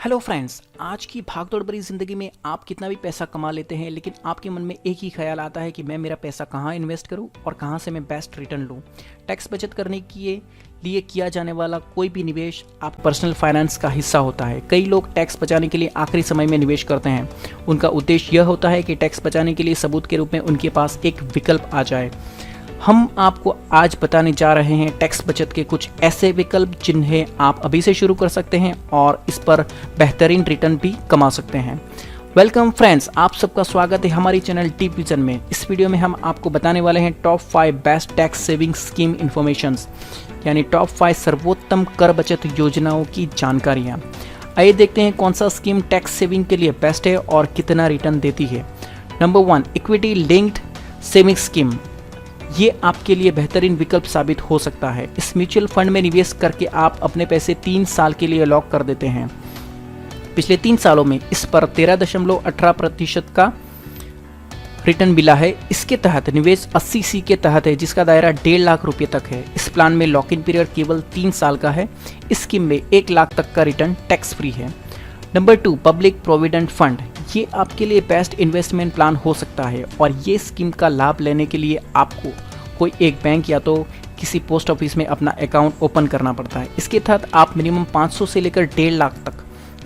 Hello friends, आज की भागदौड़ भरी ज़िंदगी में आप कितना भी पैसा कमा लेते हैं, लेकिन आपके मन में एक ही ख्याल आता है कि मैं मेरा पैसा कहाँ इन्वेस्ट करूँ और कहाँ से मैं बेस्ट रिटर्न लूँ। टैक्स बचत करने के लिए किया जाने वाला कोई भी निवेश आप पर्सनल फाइनेंस का हिस्सा होता है। कई लोग टैक्स बचाने के लिए आखिरी समय में निवेश करते हैं। उनका उद्देश्य यह होता है कि टैक्स बचाने के लिए सबूत के रूप में उनके पास एक विकल्प आ जाए। हम आपको आज बताने जा रहे हैं टैक्स बचत के कुछ ऐसे विकल्प जिन्हें आप अभी से शुरू कर सकते हैं और इस पर बेहतरीन रिटर्न भी कमा सकते हैं। वेलकम फ्रेंड्स, आप सबका स्वागत है हमारी चैनल डीप विजन में। इस वीडियो में हम आपको बताने वाले हैं top 5 best tax saving scheme informations, यानी टॉप 5 सर्वोत्तम कर बचत योजनाओं की जानकारियाँ। आइए देखते हैं कौन सा स्कीम टैक्स सेविंग के लिए बेस्ट है और कितना रिटर्न देती है। Number 1, equity linked saving scheme. ये आपके लिए बेहतरीन विकल्प साबित हो सकता है। इस म्यूचुअल फंड में निवेश करके आप अपने पैसे 3 साल के लिए लॉक कर देते हैं। पिछले 3 सालों में इस पर 13.18% का रिटर्न मिला है। इसके तहत निवेश 80C के तहत है, जिसका दायरा 1.5 लाख रुपये तक है। इस प्लान में लॉक इन पीरियड केवल 3 साल का है। इस स्कीम में 1 लाख तक का रिटर्न टैक्स फ्री है। Number 2, public provident fund. ये आपके लिए बेस्ट इन्वेस्टमेंट प्लान हो सकता है और ये स्कीम का लाभ लेने के लिए आपको कोई एक बैंक या तो किसी पोस्ट ऑफिस में अपना अकाउंट ओपन करना पड़ता है। इसके तहत आप मिनिमम 500 से लेकर 1.5 लाख तक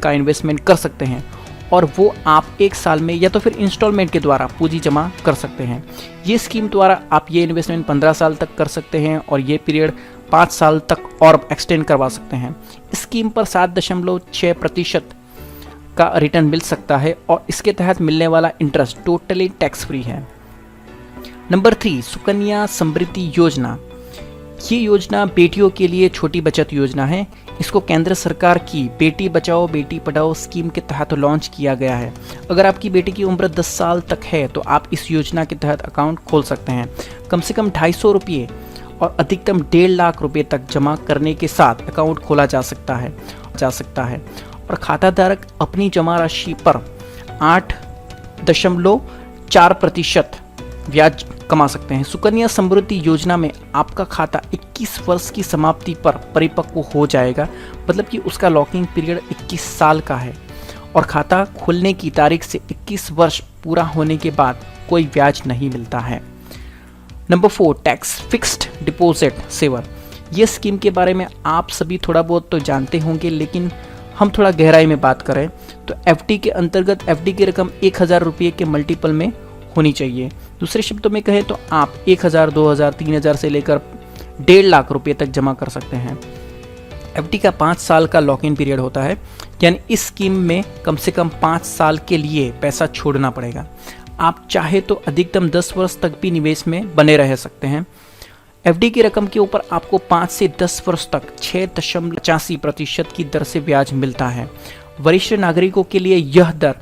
का इन्वेस्टमेंट कर सकते हैं और वो आप 1 साल में या तो फिर इंस्टॉलमेंट के द्वारा पूंजी जमा कर सकते हैं। ये स्कीम द्वारा आप ये इन्वेस्टमेंट 15 साल तक कर सकते हैं और ये पीरियड 5 साल तक और एक्सटेंड करवा सकते हैं। इस स्कीम पर 7.6% का रिटर्न मिल सकता है और इसके तहत मिलने वाला इंटरेस्ट टोटली टैक्स फ्री है। नंबर 3, सुकन्या समृद्धि योजना। ये योजना बेटियों के लिए छोटी बचत योजना है। इसको केंद्र सरकार की बेटी बचाओ बेटी पढ़ाओ स्कीम के तहत लॉन्च किया गया है। अगर आपकी बेटी की उम्र 10 साल तक है तो आप इस योजना के तहत अकाउंट खोल सकते हैं। कम से कम 250 रुपये और अधिकतम 1.5 लाख रुपये तक जमा करने के साथ अकाउंट खोला जा सकता है और खाता धारक अपनी जमा राशि पर 8.4% ब्याज कमा सकते हैं। सुकन्या समृद्धि योजना में आपका खाता 21 वर्ष की समाप्ति पर परिपक्व हो जाएगा, मतलब कि उसका लॉकिंग पीरियड 21 साल का है और खाता खुलने की तारीख से 21 वर्ष पूरा होने के बाद कोई ब्याज नहीं मिलता है। Number 4, tax fixed deposit saver. ये स्कीम के बारे में आप सभी थोड़ा बहुत तो जानते होंगे, लेकिन हम थोड़ा गहराई में बात करें तो एफडी के अंतर्गत एफडी की रकम 1000 रुपये के मल्टीपल में होनी चाहिए। दूसरे शब्दों में कहें तो आप 1000, 2000, 3000 से लेकर 1.5 लाख रुपये तक जमा कर सकते हैं। एफडी का 5 साल का लॉक इन पीरियड होता है, यानी इस स्कीम में कम से कम 5 साल के लिए पैसा छोड़ना पड़ेगा। आप चाहे तो अधिकतम 10 वर्ष तक भी निवेश में बने रह सकते हैं। एफडी की रकम के ऊपर आपको 5 से 10 वर्ष तक 6.85% की दर से ब्याज मिलता है। वरिष्ठ नागरिकों के लिए यह दर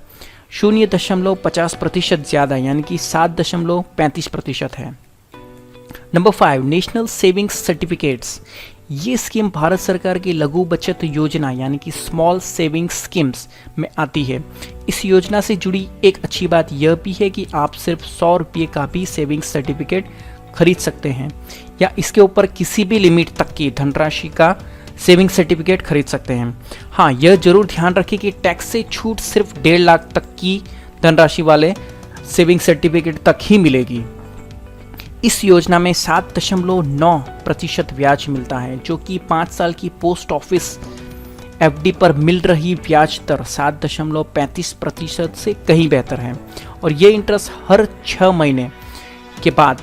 0.50% ज़्यादा, यानी कि 7.35% है। Number 5, national savings certificates. ये स्कीम भारत सरकार की लघु बचत योजना यानी कि स्मॉल सेविंग्स स्कीम्स में आती है। इस योजना से जुड़ी एक अच्छी बात यह भी है कि आप सिर्फ 100 रुपये का भी सेविंग्स सर्टिफिकेट खरीद सकते हैं या इसके ऊपर किसी भी लिमिट तक की धनराशि का सेविंग सर्टिफिकेट खरीद सकते हैं। हाँ, यह जरूर ध्यान रखें कि टैक्स से छूट सिर्फ 1.5 लाख तक की धनराशि वाले सेविंग सर्टिफिकेट तक ही मिलेगी। इस योजना में 7.9% ब्याज मिलता है, जो कि 5 साल की पोस्ट ऑफिस एफडी पर मिल रही ब्याज दर 7.35% से कहीं बेहतर है और ये इंटरेस्ट हर 6 महीने के बाद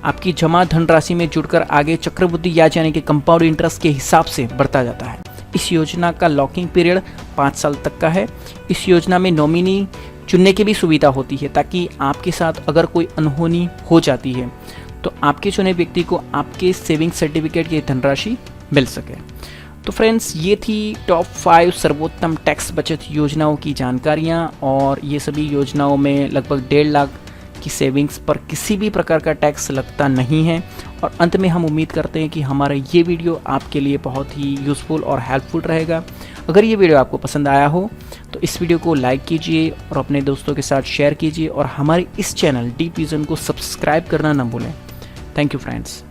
आपकी जमा धनराशि में जुड़कर आगे चक्रवृद्धि ब्याज यानी कि कंपाउंड इंटरेस्ट के हिसाब से बढ़ता जाता है। इस योजना का लॉकिंग पीरियड 5 साल तक का है। इस योजना में नॉमिनी चुनने की भी सुविधा होती है, ताकि आपके साथ अगर कोई अनहोनी हो जाती है तो आपके चुने व्यक्ति को आपके सेविंग सर्टिफिकेट की धनराशि मिल सके। तो फ्रेंड्स, ये थी टॉप 5 सर्वोत्तम टैक्स बचत योजनाओं की जानकारियाँ और ये सभी योजनाओं में लगभग 1.5 लाख की सेविंग्स पर किसी भी प्रकार का टैक्स लगता नहीं है। और अंत में हम उम्मीद करते हैं कि हमारा ये वीडियो आपके लिए बहुत ही यूज़फुल और हेल्पफुल रहेगा। अगर ये वीडियो आपको पसंद आया हो तो इस वीडियो को लाइक कीजिए और अपने दोस्तों के साथ शेयर कीजिए और हमारे इस चैनल डीप विजन को सब्सक्राइब करना न भूलें। Thank you friends.